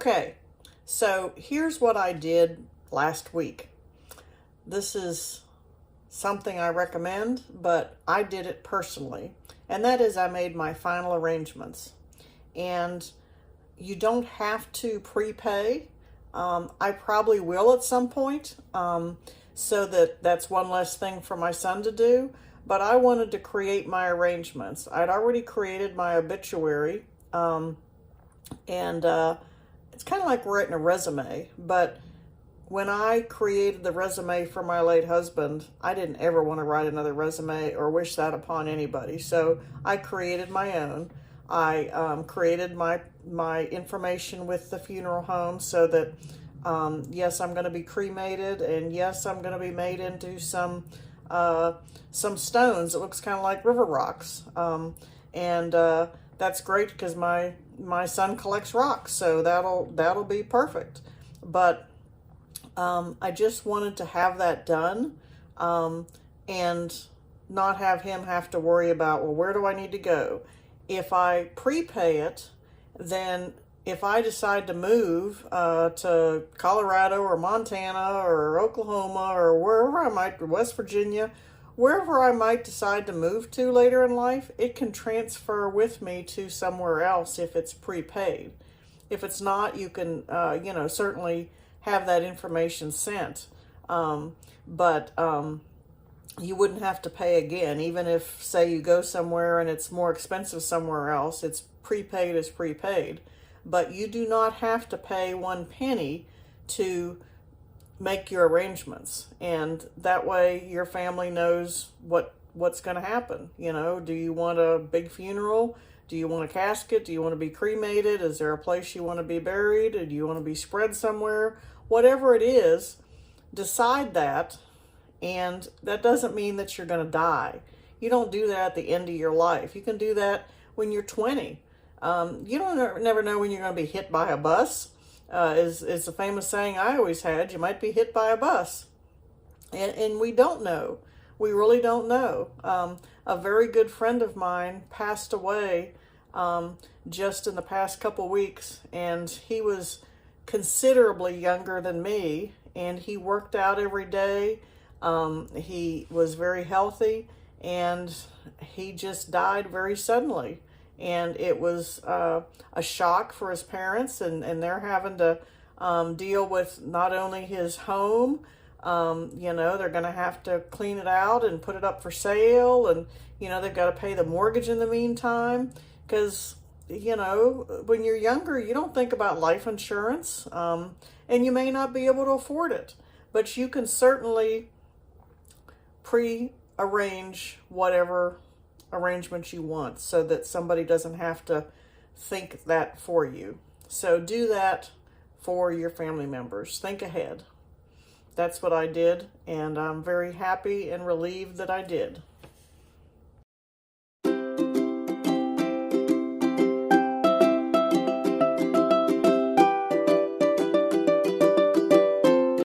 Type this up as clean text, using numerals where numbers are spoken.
Okay, so here's what I did last week. This is something I recommend, but I did it personally. And that is I made my final arrangements. And you don't have to prepay. I probably will at some point, so that's one less thing for my son to do. But I wanted to create my arrangements. I'd already created my obituary, and it's kind of like writing a resume. But when I created the resume for my late husband, I didn't ever want to write another resume or wish that upon anybody. So I created my own. I created my information with the funeral home so that yes, I'm going to be cremated, and yes, I'm going to be made into some stones. It looks kind of like river rocks, and that's great because my son collects rocks, so that'll be perfect. But I just wanted to have that done, and not have him have to worry about, well, where do I need to go? If I prepay it, then if I decide to move to Colorado or Montana or Oklahoma or wherever I might, West Virginia, wherever I might decide to move to later in life, it can transfer with me to somewhere else if it's prepaid. If it's not, you can, certainly have that information sent. But you wouldn't have to pay again, even if, say, you go somewhere and it's more expensive somewhere else. It's prepaid as prepaid. But you do not have to pay one penny to make your arrangements. And that way your family knows what's going to happen. Do you want a big funeral? Do you want a casket? Do you want to be cremated? Is there a place you want to be buried? Do you want to be spread somewhere? Whatever it is, decide that. And that doesn't mean that you're going to die. You don't do that at the end of your life. You can do that when you're 20. You don't never know when you're going to be hit by a bus. Is the famous saying I always had, you might be hit by a bus. And we don't know. We really don't know. A very good friend of mine passed away just in the past couple weeks, and he was considerably younger than me, and he worked out every day. He was very healthy, and he just died very suddenly. And it was a shock for his parents, and they're having to deal with not only his home, they're going to have to clean it out and put it up for sale, and, they've got to pay the mortgage in the meantime, because, when you're younger, you don't think about life insurance, and you may not be able to afford it, but you can certainly pre-arrange whatever arrangements you want so that somebody doesn't have to think that for you. So do that for your family members. Think ahead. That's what I did, and I'm very happy and relieved that I did.